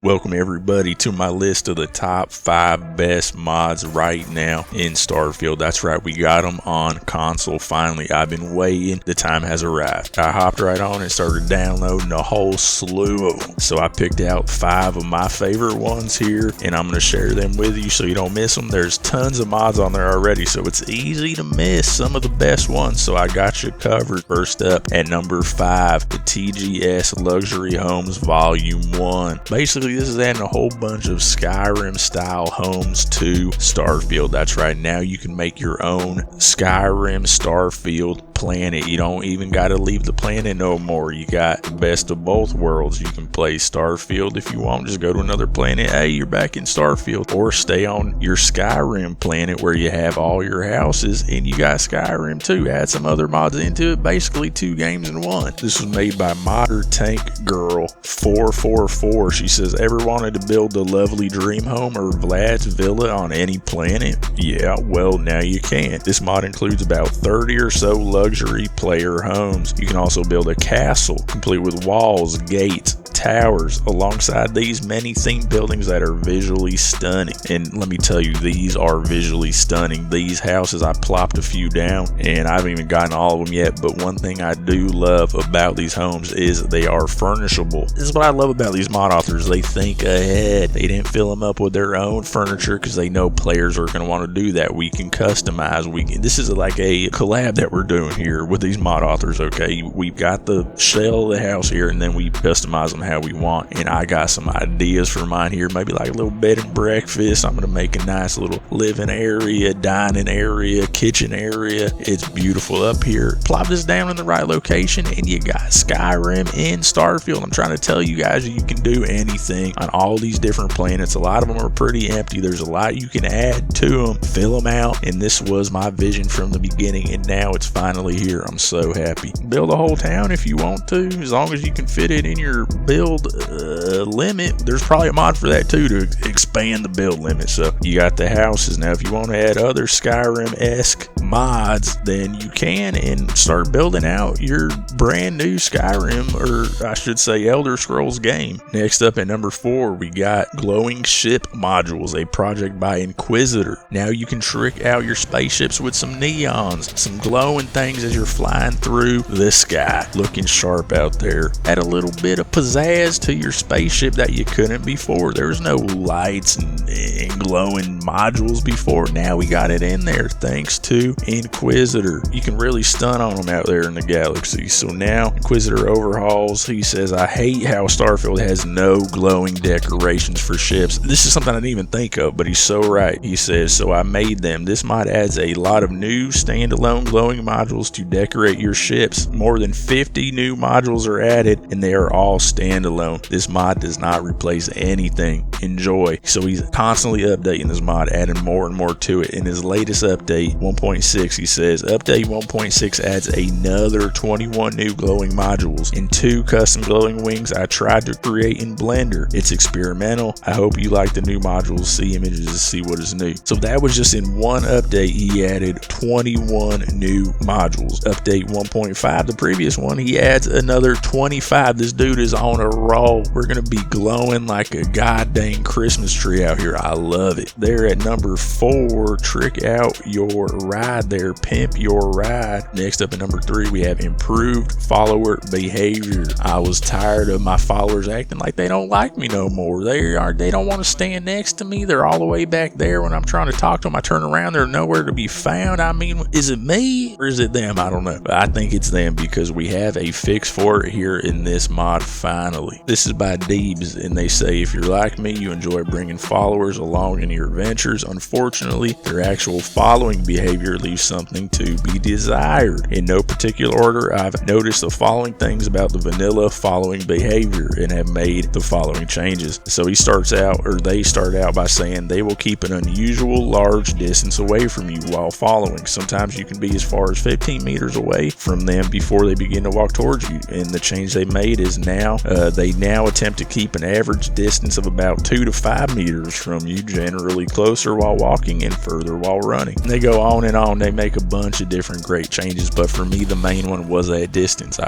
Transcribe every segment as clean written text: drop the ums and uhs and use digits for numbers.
Welcome everybody to my list of the top 5 best mods right now in Starfield. That's right, we got them on console finally. I've been waiting, the time has arrived. I hopped right on and started downloading a whole slew of them. So I picked out 5 of my favorite ones here and I'm going to share them with you so you don't miss them. There's tons of mods on there already, so it's easy to miss some of the best ones. So I got you covered. First up at number 5, the TGS Luxury Homes Volume 1. Basically, this is adding a whole bunch of Skyrim style homes to Starfield. That's right, now you can make your own Skyrim Starfield planet. You don't even got to leave the planet no more. You got the best of both worlds. You can play Starfield if you want, just go to another planet, hey, you're back in Starfield, or stay on your Skyrim planet where you have all your houses and you got Skyrim too. Add some other mods into it, basically 2 games in one. This was made by Modder Tank Girl 444. She says, ever wanted to build the lovely dream home or Vlad's villa on any planet? Yeah, well, now you can. This mod includes about 30 or so luxury player homes. You can also build a castle complete with walls, gates, towers alongside these many themed buildings that are visually stunning. And let me tell you, these are visually stunning. These houses, I plopped a few down and I haven't even gotten all of them yet, but one thing I do love about these homes is they are furnishable. This is what I love about these mod authors. They think ahead. They didn't fill them up with their own furniture because they know players are going to want to do that. We can customize. This is like a collab that we're doing here with these mod authors. Okay, we've got the shell of the house here and then we customize them how we want. And I got some ideas for mine here, maybe like a little bed and breakfast. I'm going to make a nice little living area, dining area, kitchen area. It's beautiful up here. Plop this down in the right location and you got Skyrim in Starfield. I'm trying to tell you guys, you can do anything on all these different planets. A lot of them are pretty empty. There's a lot you can add to them, fill them out, and this was my vision from the beginning and now it's finally here. I'm so happy. Build a whole town if you want to, as long as you can fit it in your build limit. There's probably a mod for that too, to expand the build limit. So you got the houses. Now if you want to add other Skyrim-esque mods, then you can and start building out your brand new Skyrim, or I should say Elder Scrolls game. Next up at number 4, we got glowing ship modules, a project by Inquisitor. Now you can trick out your spaceships with some neons, some glowing things as you're flying through the sky, looking sharp out there. Add a little bit of pizzazz to your spaceship that you couldn't before. There was no lights and glowing modules before. Now we got it in there thanks to Inquisitor. You can really stun on them out there in the galaxy. So now Inquisitor overhauls. He says, I hate how Starfield has no glowing decorations for ships. This is something I didn't even think of, but he's so right. He says, so I made them. This mod adds a lot of new standalone glowing modules to decorate your ships. More than 50 new modules are added and they are all standalone. This mod does not replace anything. Enjoy. So he's constantly updating this mod, adding more and more to it. In his latest update 1.6, he says update 1.6 adds another 21 new glowing modules and 2 custom glowing wings I tried to create in Blender. It's experimental. I hope you like the new modules. See images to see what is new. So that was just in one update. He added 21 new modules. Update 1.5, the previous one, he adds another 25. This dude is on a roll. We're gonna be glowing like a goddamn Christmas tree out here. I love it. There at number 4, trick out your ride there, pimp your ride. Next up at number 3, we have improved follower behavior. I was tired of my followers acting like they don't like me no more. They don't want to stand next to me. They're all the way back there. When I'm trying to talk to them, I turn around, they're nowhere to be found. I mean, is it me or is it them? I don't know. But I think it's them because we have a fix for it here in this mod finally. This is by Deebs and they say, if you're like me, you enjoy bringing followers along in your adventures. Unfortunately, their actual following behavior leaves something to be desired. In no particular order, I've noticed the following things about the vanilla following behavior and have made the following changes. So they start out by saying they will keep an unusual large distance away from you while following. Sometimes you can be as far as 15 meters away from them before they begin to walk towards you. And the change they made is they now attempt to keep an average distance of about 2 to 5 meters from you, generally closer while walking and further while running. And they go on and on. They make a bunch of different great changes, but for me, the main one was that distance.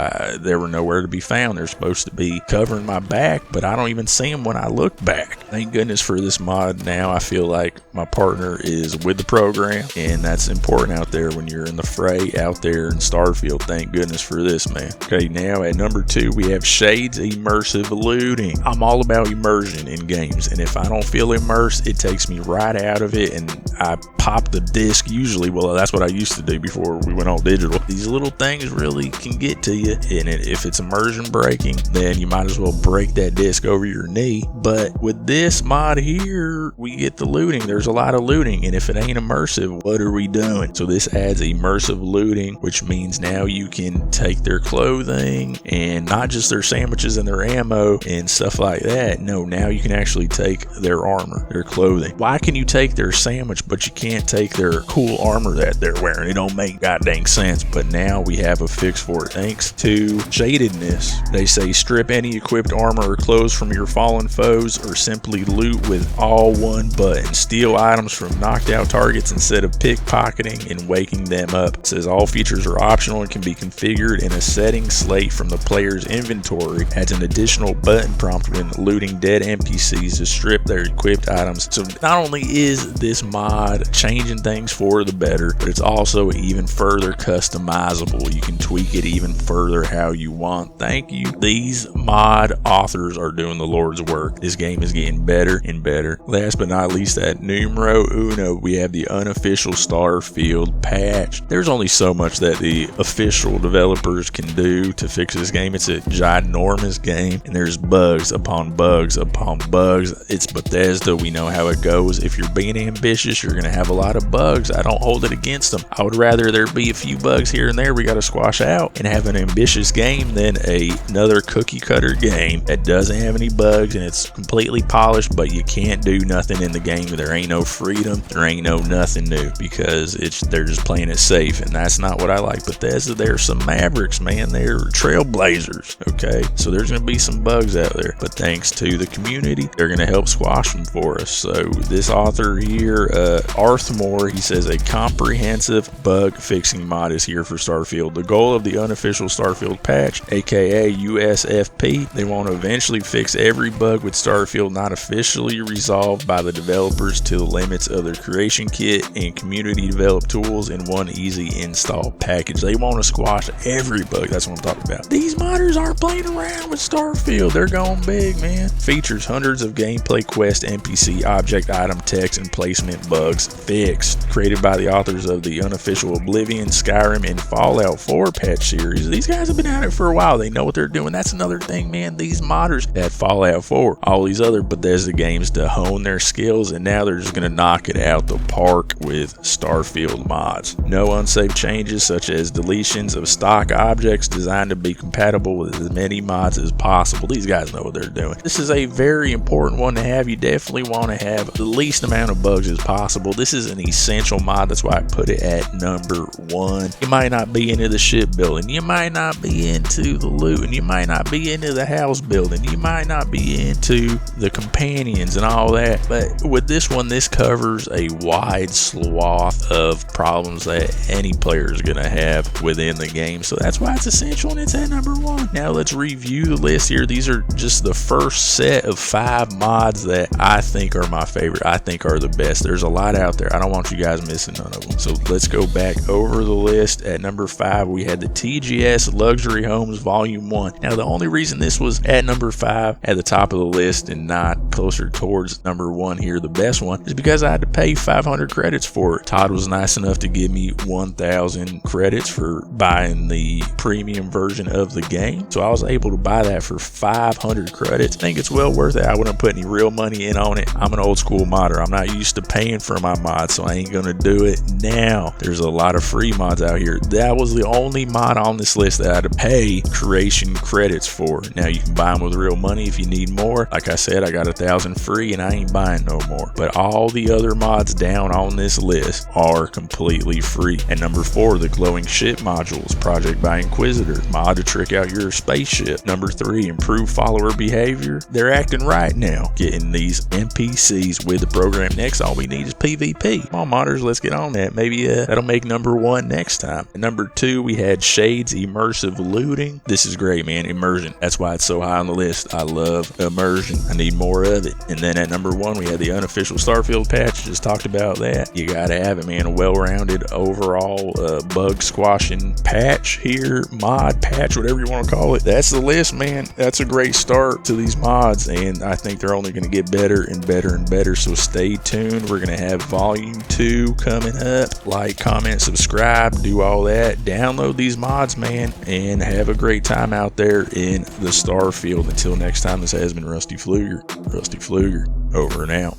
They were nowhere to be found. They're supposed to be covering my back, but I don't even see them when I look back. Thank goodness for this mod. Now I feel like my partner is with the program, and that's important out there when you're in the fray out there in Starfield. Thank goodness for this, man. Okay, now at number 2, we have Shades Immersive Looting. I'm all about immersion in games, and if I don't feel immersed, it takes me right out of it, and I pop the disc usually. Well, that's what I used to do before we went all digital. These little things really can get to you, and if it's immersion breaking, then you might as well break that disc over your knee. But with this mod here, we get the looting. There's a lot of looting, and if it ain't immersive, what are we doing? So this adds immersive looting, which means now you can take their clothing and not just their sandwiches and their ammo and stuff like that. No, now you can actually take their armor, their clothing. Why can you take their sandwich, but you can't take their cool armor that they're wearing? It don't make goddamn sense, but now we have a fix for it. Thanks to Shadedness, they say strip any equipped armor or clothes from your fallen foes, or simply loot with all one button. Steal items from knocked out targets instead of pickpocketing and waking them up. It says all features are optional and can be configured in a settings slate from the player's inventory. Adds an additional button prompt when looting dead NPCs to strip their equipped items. So not only is this mod changing things for the better, but it's also even further customizable. You can tweak it even further how you want. Thank you. These mod authors are doing the Lord's work. This game is getting better and better. Last but not least, at numero uno, we have the unofficial Starfield patch. There's only so much that the official developers can do to fix this game. It's a ginormous game, and there's bugs upon bugs upon bugs. It's Bethesda. We know how it goes. If you're being ambitious, you're going to have a lot of bugs. I don't hold it against them. I would rather there be a few bugs here and there we got to squash out and have an ambitious game than another cookie cutter game that doesn't have any bugs and it's completely polished, but you can't do nothing in the game. There ain't no freedom. There ain't no nothing new because they're just playing it safe, and that's not what I like. Bethesda, they're some mavericks, man. They're trailblazers. Okay, so there's going to be some bugs out there, but thanks to the community, they're going to help squash them for us. So this author here, Arthmore, he says a comprehensive bug fixing mod is here for Starfield. The goal of the unofficial Starfield patch, aka USFP, they want to eventually fix every bug with Starfield not officially resolved by the developers to the limits of their creation kit and community developed tools in one easy install package. They want to squash every bug. That's what I'm talking about. These modders aren't playing around with Starfield. They're going big, man. Features hundreds of gameplay, quest, NPC, object, item, text, and placement bugs fixed. Created by the authors of the unofficial Oblivion, Skyrim, and Fallout 4 patch series. These guys have been at it for a while. They know what they're doing. That's another thing, man. These modders had Fallout 4, all these other Bethesda games to hone their skills, and now they're just going to knock it out the park with Starfield mods. No unsafe changes such as deletions of stock objects, designed to be compatible with as many mods as possible. These guys know what they're doing. This is a very important one to have. You definitely want to have the least amount of bugs as possible. This is an essential mod. That's why I put it at number 1. You might not be into the shipbuilding. You might not be into the looting. You might not be into the house building. You might not be into the companions and all that. But with this one, this covers a wide swath of problems that any player is going to have within the game. So that's why it's essential, and it's at number 1. Now let's review the list here. These are just the first set of 5 mods that I think are my favorite. I think are the best. There's a lot out there. I don't want you guys missing none of them. So let's go back over the list. At number 5, we had the TGS Luxury Homes Volume 1. Now the only reason this was at number 5 at the top of the list and not closer towards number 1 here, the best one, is because I had to pay 500 credits for it. Todd was nice enough to give me 1,000 credits for buying the premium version of the game. So I was able to buy that for 500 credits. I think it's well worth it. I wouldn't put any real money in on it. I'm an old school modder. I'm not used to paying for my mods, so I ain't gonna do it now. There's a lot of free mods out here. That was the only mod on this list that I had to pay creation credits for. Now you can buy them with real money if you need more. Like I said, I got 1,000 free and I ain't buying no more. But all the other mods down on this list are completely free. And number 4, the glowing ship modules, project by Inquisitor, mod to trick out your spaceship. Number 3, improve follower behavior. They're acting right now, getting these NPCs with the program. Next, all we need is PvP. Come on, modders, let's get on that. Maybe that'll make number 1 next time. And number 2, we had Shades immersive looting. This is great, man. Immersion. That's why it's so high on the list. I love immersion. I need more of it. And then at number 1, we had the unofficial Starfield patch. Just talked about that. You gotta have it, man. A well-rounded overall bug squashing patch here, mod patch, whatever you want to call it. That's the list, man. That's a great start to these mods, and I think they're only going to get better and better and better. So stay tuned. We're going to have volume 2 coming up. Like, comment, subscribe, do all that. Download these mods, man, and have a great time out there in the Starfield. Until next time, this has been Rusty Pfluger. Rusty Pfluger, over and out.